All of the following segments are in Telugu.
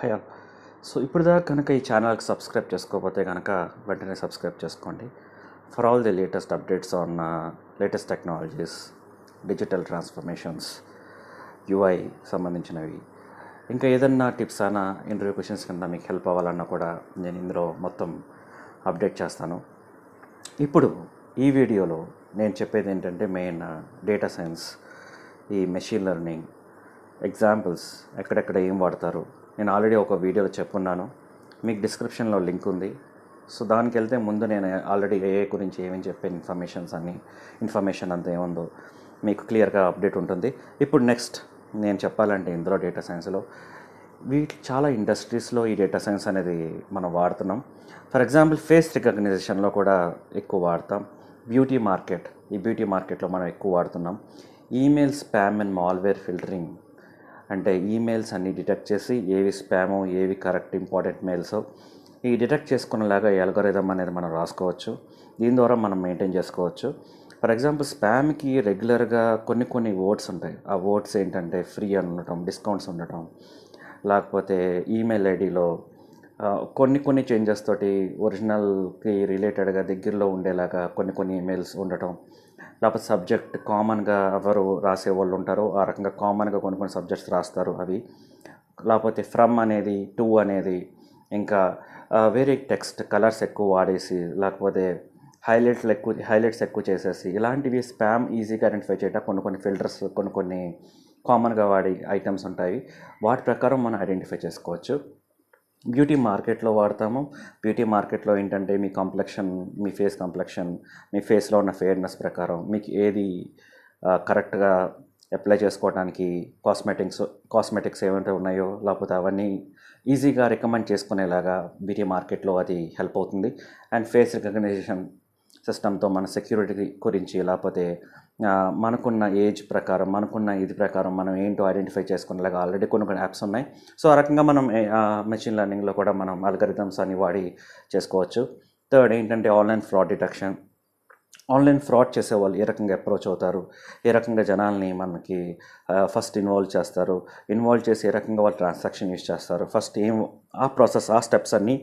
హయా సో ఇప్పుడు దాకా కనుక ఈ ఛానల్కి సబ్స్క్రైబ్ చేసుకోకపోతే కనుక వెంటనే సబ్స్క్రైబ్ చేసుకోండి for all the latest updates on latest technologies, digital transformations, UI సంబంధించినవి. ఇంకా ఏదన్నా టిప్స్ అన్నా ఇంటర్వ్యూ క్వశ్చన్స్ కింద మీకు హెల్ప్ అవ్వాలన్నా కూడా నేను ఇందులో మొత్తం అప్డేట్ చేస్తాను. ఇప్పుడు ఈ వీడియోలో నేను చెప్పేది ఏంటంటే మెయిన్ డేటా సైన్స్, ఈ మెషిన్ లెర్నింగ్ ఎగ్జాంపుల్స్ ఎక్కడెక్కడ ఏం వాడతారు. నేను ఆల్రెడీ ఒక వీడియోలో చెప్పున్నాను, మీకు డిస్క్రిప్షన్లో లింక్ ఉంది. సో దానికి వెళ్తే ముందు నేను ఆల్రెడీ ఏఐ గురించి ఏమేమి చెప్పే ఇన్ఫర్మేషన్ అంతా ఏముందో మీకు క్లియర్గా అప్డేట్ ఉంటుంది. ఇప్పుడు నెక్స్ట్ నేను చెప్పాలంటే ఇందులో డేటా సైన్స్లో చాలా ఇండస్ట్రీస్లో ఈ డేటా సైన్స్ అనేది మనం వాడుతున్నాం. ఫర్ ఎగ్జాంపుల్ ఫేస్ రికగ్నిషన్లో కూడా ఎక్కువ వాడతాం. బ్యూటీ మార్కెట్లో మనం ఎక్కువ వాడుతున్నాం. Email spam and malware filtering అంటే ఈమెయిల్స్ అన్నీ డిటెక్ట్ చేసి ఏవి స్పామో ఏవి కరెక్ట్ ఇంపార్టెంట్ మెయిల్సో ఈ డిటెక్ట్ చేసుకునేలాగా అల్గోరిథం అనేది మనం రాసుకోవచ్చు. దీని ద్వారా మనం మెయింటైన్ చేసుకోవచ్చు. ఫర్ ఎగ్జాంపుల్ స్పామ్కి రెగ్యులర్గా కొన్ని వర్డ్స్ ఉంటాయి. ఆ వర్డ్స్ ఏంటంటే ఫ్రీ అని ఉండటం, డిస్కౌంట్స్ ఉండటం, లేకపోతే ఈమెయిల్ ఐడిలో కొన్ని చేంజెస్ తోటి ఒరిజినల్కి రిలేటెడ్గా దగ్గరలో ఉండేలాగా కొన్ని ఈమెయిల్స్ ఉండటం, లేకపోతే సబ్జెక్ట్ కామన్గా ఎవరు రాసే వాళ్ళు ఉంటారో ఆ రకంగా కామన్గా కొన్ని సబ్జెక్ట్స్ రాస్తారు అవి, లేకపోతే ఫ్రమ్ అనేది, టు అనేది, ఇంకా వేరే టెక్స్ట్ కలర్స్ ఎక్కువ వాడేసి, లేకపోతే హైలైట్స్ ఎక్కువ చేసేసి ఇలాంటివి స్పామ్ ఈజీగా ఐడెంటిఫై చేయడం కొన్ని ఫిల్టర్స్ కొన్ని కామన్గా వాడే ఐటమ్స్ ఉంటాయి. వాటి ప్రకారం మనం ఐడెంటిఫై చేసుకోవచ్చు. బ్యూటీ మార్కెట్లో వాడతాము. బ్యూటీ మార్కెట్లో ఏంటంటే మీ ఫేస్ కంప్లెక్షన్, మీ ఫేస్లో ఉన్న ఫెయిర్నెస్ ప్రకారం మీకు ఏది కరెక్ట్గా అప్లై చేసుకోవడానికి కాస్మెటిక్స్ ఏమైతే ఉన్నాయో లేకపోతే అవన్నీ ఈజీగా రికమెండ్ చేసుకునేలాగా బ్యూటీ మార్కెట్లో అది హెల్ప్ అవుతుంది. అండ్ ఫేస్ రికగ్నిషన్ సిస్టమ్తో మన సెక్యూరిటీ గురించి, లేకపోతే మనకున్న ఏజ్ ప్రకారం, మనకున్న ఇది ప్రకారం మనం ఏంటో ఐడెంటిఫై చేసుకునేలాగా ఆల్రెడీ కొన్ని యాప్స్ ఉన్నాయి. సో ఆ రకంగా మనం మెషిన్ లెర్నింగ్లో కూడా మనం అల్గరిథమ్స్ అని వాడి చేసుకోవచ్చు. థర్డ్ ఏంటంటే online fraud detection. Online fraud చేసేవాళ్ళు ఏ రకంగా అప్రోచ్ అవుతారు, ఏ రకంగా జనాల్ని మనకి ఫస్ట్ ఇన్వాల్వ్ చేసి ఏ రకంగా వాళ్ళు ట్రాన్సాక్షన్ యూజ్ చేస్తారు, ఫస్ట్ ఆ స్టెప్స్ అన్నీ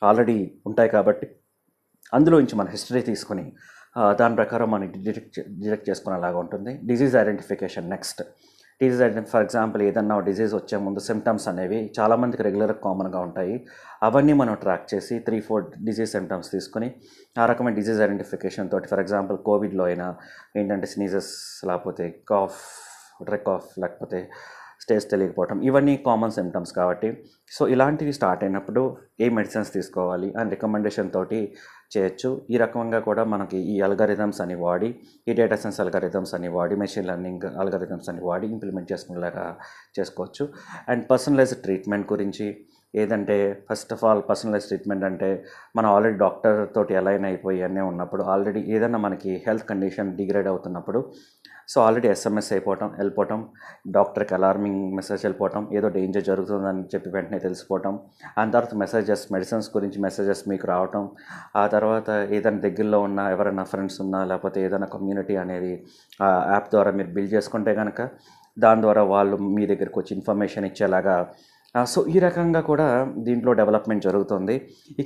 ఆల్రెడీ ఉంటాయి. కాబట్టి అందులో నుంచి మన హిస్టరీ తీసుకుని దాని ప్రకారం మనం డిటెక్ట్ చేసుకునేలాగా ఉంటుంది. Disease identification next. For example ఏదన్నా డిజీజ్ వచ్చే ముందు సిమ్టమ్స్ అనేవి చాలామందికి రెగ్యులర్గా కామన్గా ఉంటాయి. అవన్నీ మనం ట్రాక్ చేసి 3-4 డిజీజ్ సిమ్టమ్స్ తీసుకుని ఆ రకమైన డిజీజ్ ఐడెంటిఫికేషన్ తోటి, ఫర్ ఎగ్జాంపుల్ కోవిడ్లో అయినా ఏంటంటే స్నీజెస్, లేకపోతే డ్రై కాఫ్, లేకపోతే స్టేజ్ తెలియకపోవటం, ఇవన్నీ కామన్ సిమ్టమ్స్ కాబట్టి సో ఇలాంటివి స్టార్ట్ అయినప్పుడు ఏ మెడిసిన్స్ తీసుకోవాలి అని రికమెండేషన్ తోటి చేయొచ్చు. ఈ రకంగా కూడా మనకి ఈ అల్గరిథమ్స్ అని వాడి, ఈ డేటా సైన్స్ అల్గరిథమ్స్ అని వాడి, మెషిన్ లెర్నింగ్ అల్గరిథమ్స్ అని వాడి ఇంప్లిమెంట్ చేసుకునేలాగా చేసుకోవచ్చు. అండ్ పర్సనలైజ్డ్ ట్రీట్మెంట్ గురించి ఏదంటే, first of all personalise treatment అంటే మనం ఆల్రెడీ డాక్టర్ తోటి అలైన్ అయిపోయి అన్నీ ఉన్నప్పుడు, ఆల్రెడీ ఏదైనా మనకి హెల్త్ కండిషన్ డిగ్రేడ్ అవుతున్నప్పుడు సో ఆల్రెడీ ఎస్ఎంఎస్ వెళ్ళిపోవటం, డాక్టర్కి అలార్మింగ్ మెసేజ్ వెళ్ళిపోవటం, ఏదో డేంజర్ జరుగుతుందని చెప్పి వెంటనే తెలిసిపోవటం, ఆ తర్వాత మెడిసిన్స్ గురించి మెసేజెస్ మీకు రావటం, ఆ తర్వాత ఏదైనా దగ్గరలో ఉన్న ఎవరైనా ఫ్రెండ్స్ ఉన్నా లేకపోతే ఏదైనా కమ్యూనిటీ అనేది ఆ యాప్ ద్వారా మీరు బిల్డ్ చేసుకుంటే కనుక దాని ద్వారా వాళ్ళు మీ దగ్గరికి వచ్చి ఇన్ఫర్మేషన్ ఇచ్చేలాగా సో ఈ రకంగా కూడా దీంట్లో డెవలప్మెంట్ జరుగుతుంది. ఈ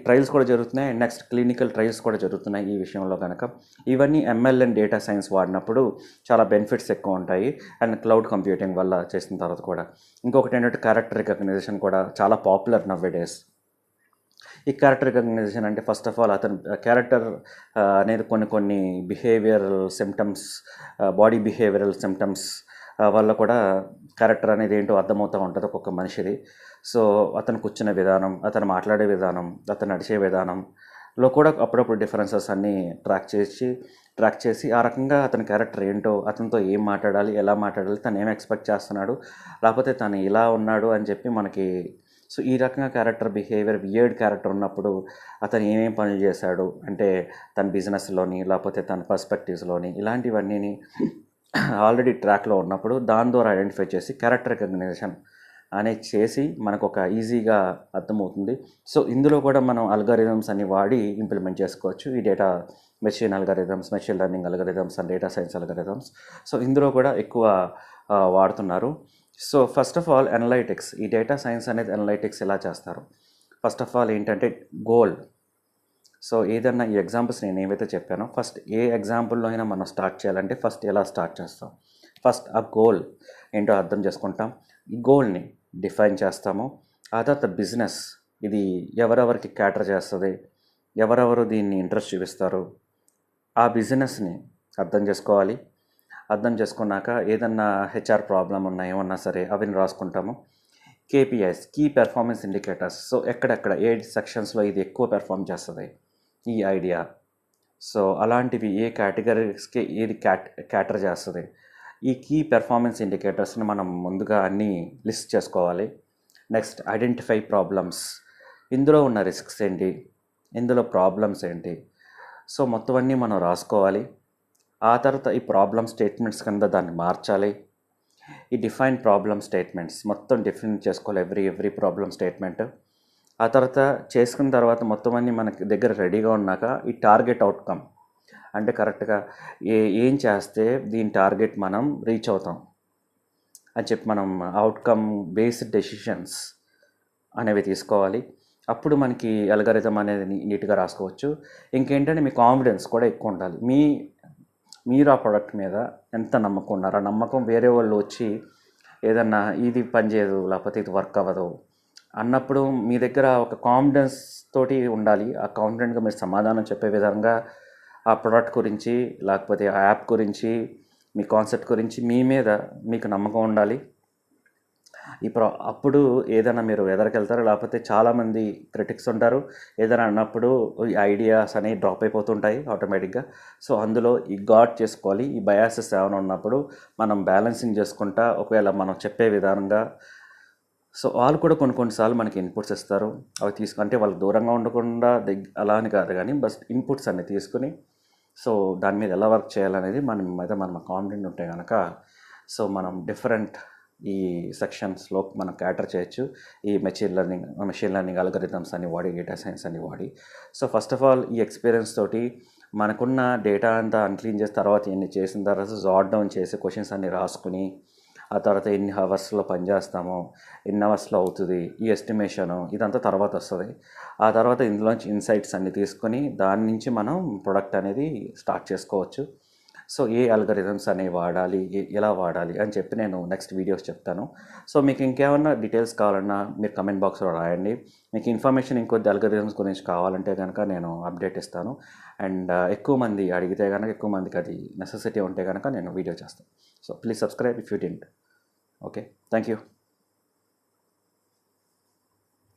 ట్రయల్స్ కూడా జరుగుతున్నాయి. నెక్స్ట్ క్లినికల్ ట్రయల్స్ కూడా జరుగుతున్నాయి ఈ విషయంలో కనుక. ఇవన్నీ ఎంఎల్ అండ్ డేటా సైన్స్ వాడినప్పుడు చాలా బెనిఫిట్స్ ఎక్కువ ఉంటాయి. అండ్ క్లౌడ్ కంప్యూటింగ్ వల్ల చేసిన తర్వాత కూడా ఇంకొకటి ఏంటంటే క్యారెక్టర్ రికగ్నిషన్ కూడా చాలా పాపులర్ నవ్వేడేస్. ఈ క్యారెక్టర్ రికగ్నిషన్ అంటే ఫస్ట్ ఆఫ్ ఆల్ అతని క్యారెక్టర్ అనేది కొన్ని behavioural symptoms, body behavioural symptoms వల్ల కూడా క్యారెక్టర్ అనేది ఏంటో అర్థమవుతూ ఉంటుంది ఒక్కొక్క మనిషిది. సో అతను కూర్చునే విధానం, అతను మాట్లాడే విధానం, అతను నడిచే విధానంలో కూడా అప్పుడప్పుడు డిఫరెన్సెస్ అన్నీ ట్రాక్ చేసి ఆ రకంగా అతని క్యారెక్టర్ ఏంటో, అతనితో ఏం మాట్లాడాలి, ఎలా మాట్లాడాలి, తను ఏం ఎక్స్పెక్ట్ చేస్తున్నాడు, లేకపోతే తను ఇలా ఉన్నాడు అని చెప్పి మనకి సో ఈ రకంగా క్యారెక్టర్ బిహేవియర్ వియర్డ్ క్యారెక్టర్ ఉన్నప్పుడు అతను ఏమేం పనులు చేశాడు అంటే తన బిజినెస్లోని లేకపోతే తన పర్స్పెక్టివ్స్లోని ఇలాంటివన్నీ ఆల్రెడీ ట్రాక్లో ఉన్నప్పుడు దాని ద్వారా ఐడెంటిఫై చేసి క్యారెక్టర్ రికగ్నిషన్ అనేది చేసి మనకు ఒక ఈజీగా అర్థమవుతుంది. సో ఇందులో కూడా మనం అల్గరిథమ్స్ అని వాడి ఇంప్లిమెంట్ చేసుకోవచ్చు. ఈ machine learning algorithms and data science algorithms. So ఇందులో కూడా ఎక్కువ వాడుతున్నారు. So first of all analytics, ఈ డేటా సైన్స్ అనేది అనలైటిక్స్ ఎలా చేస్తారు? ఫస్ట్ ఆఫ్ ఆల్ ఏంటంటే గోల్. సో ఏదన్నా ఈ ఎగ్జాంపుల్స్ నేను ఏవైతే చెప్పానో, ఫస్ట్ ఏ ఎగ్జాంపుల్లో అయినా మనం స్టార్ట్ చేయాలంటే ఫస్ట్ ఎలా స్టార్ట్ చేస్తాం? ఫస్ట్ ఆ గోల్ ఏంటో అర్థం చేసుకుంటాం, ఈ గోల్ని డిఫైన్ చేస్తాము. ఆ తర్వాత బిజినెస్, ఇది ఎవరెవరికి క్యాటర్ చేస్తుంది, ఎవరెవరు దీన్ని ఇంట్రెస్ట్ చూపిస్తారు, ఆ బిజినెస్ని అర్థం చేసుకోవాలి. అర్థం చేసుకున్నాక ఏదన్నా హెచ్ఆర్ ప్రాబ్లం ఉన్నా ఏమన్నా సరే అవిని రాసుకుంటాము. KPIs, key performance indicators, so ఎక్కడెక్కడ ఏ సెక్షన్స్లో ఇది ఎక్కువ పెర్ఫామ్ చేస్తుంది ఈ ఐడియా, సో అలాంటివి ఏ కేటగిరీస్కి ఏది క్యాటర్ చేస్తుంది, ఈ కీ పెర్ఫార్మెన్స్ ఇండికేటర్స్ని మనం ముందుగా అన్నీ లిస్ట్ చేసుకోవాలి. నెక్స్ట్ ఐడెంటిఫై ప్రాబ్లమ్స్, ఇందులో ఉన్న రిస్క్స్ ఏంటి, ఇందులో ప్రాబ్లమ్స్ ఏంటి, సో మొత్తం అన్నీ మనం రాసుకోవాలి. ఆ తర్వాత ఈ ప్రాబ్లమ్ స్టేట్మెంట్స్ కింద దాన్ని మార్చాలి. ఈ డిఫైన్ ప్రాబ్లమ్ స్టేట్మెంట్స్ మొత్తం డిఫైన్ చేసుకోవాలి, ఎవ్రీ ప్రాబ్లమ్ స్టేట్మెంట్. ఆ తర్వాత చేసుకున్న తర్వాత మొత్తం అన్నీ మనకి దగ్గర రెడీగా ఉన్నాక ఈ టార్గెట్ అవుట్కమ్, అంటే కరెక్ట్గా ఏం చేస్తే దీని టార్గెట్ మనం రీచ్ అవుతాం అని చెప్పి మనం అవుట్కమ్ బేస్డ్ డెసిషన్స్ అనేవి తీసుకోవాలి. అప్పుడు మనకి అల్గారిథం అనేది నీట్గా రాసుకోవచ్చు. ఇంకేంటంటే మీ కాన్ఫిడెన్స్ కూడా ఎక్కువ ఉండాలి. మీరు ఆ ప్రోడక్ట్ మీద ఎంత నమ్మకం ఉన్నారు, ఆ నమ్మకం వేరే వాళ్ళు వచ్చి ఏదన్నా ఇది పనిచేయదు లేకపోతే ఇది వర్క్ అవ్వదు అన్నప్పుడు మీ దగ్గర ఒక కాన్ఫిడెన్స్ తోటి ఉండాలి. ఆ కాన్ఫిడెంట్గా మీరు సమాధానం చెప్పే విధంగా ఆ ప్రోడక్ట్ గురించి లేకపోతే ఆ యాప్ గురించి మీ కాన్సెప్ట్ గురించి మీ మీద మీకు నమ్మకం ఉండాలి. అప్పుడు ఏదైనా మీరు ఎదరికెళ్తారు, లేకపోతే చాలామంది క్రిటిక్స్ ఉంటారు. ఏదైనా అన్నప్పుడు ఈ ఐడియాస్ అనేవి డ్రాప్ అయిపోతుంటాయి ఆటోమేటిక్గా. సో అందులో ఈ గాడ్ చేసుకోవాలి. ఈ బయాసెస్ ఏమైనా ఉన్నప్పుడు మనం బ్యాలెన్సింగ్ చేసుకుంటా ఒకవేళ మనం చెప్పే విధానంగా, సో వాళ్ళు కూడా కొన్నిసార్లు మనకి ఇన్పుట్స్ ఇస్తారు. అవి తీసుకుంటే వాళ్ళకి దూరంగా ఉండకుండా అలా అని కాదు, కానీ బస్ ఇన్పుట్స్ అన్ని తీసుకుని సో దాని మీద ఎలా వర్క్ చేయాలనేది మనం కాన్ఫిడెంట్ ఉంటే కనుక సో మనం డిఫరెంట్ ఈ సెక్షన్స్లో మనం క్యాటర్ చేయొచ్చు. ఈ మెషిన్ లెర్నింగ్ అల్గరిథమ్స్ అని వాడి, డేటా సైన్స్ అని వాడి. సో ఫస్ట్ ఆఫ్ ఆల్ ఈ ఎక్స్పీరియన్స్ తోటి మనకున్న డేటా అంతా అన్క్లీన్ చేసిన తర్వాత ఇన్ని చేసిన తర్వాత జాట్ డౌన్ చేసి క్వశ్చన్స్ అన్ని రాసుకుని ఆ తర్వాత ఎన్ని అవర్స్లో పనిచేస్తామో, ఎన్ని అవర్స్లో అవుతుంది, ఈ ఎస్టిమేషను ఇదంతా తర్వాత వస్తుంది. ఆ తర్వాత ఇందులోంచి ఇన్సైట్స్ అన్ని తీసుకొని దాని నుంచి మనం ప్రొడక్ట్ అనేది స్టార్ట్ చేసుకోవచ్చు. సో ఏ అల్గరిథమ్స్ అనేవి వాడాలి, ఎలా వాడాలి అని చెప్పి నేను నెక్స్ట్ వీడియోస్ చెప్తాను. సో మీకు ఇంకేమన్నా డీటెయిల్స్ కావాలన్నా మీరు కమెంట్ బాక్స్లో రాయండి. మీకు ఇన్ఫర్మేషన్ ఇంకొద్ది అల్గరిథమ్స్ గురించి కావాలంటే కనుక నేను అప్డేట్ ఇస్తాను. అండ్ ఎక్కువ మంది అడిగితే కనుక, ఎక్కువ మందికి అది నెసెసిటీ ఉంటే కనుక నేను వీడియో చేస్తాను. So please subscribe if you didn't. Okay, thank you.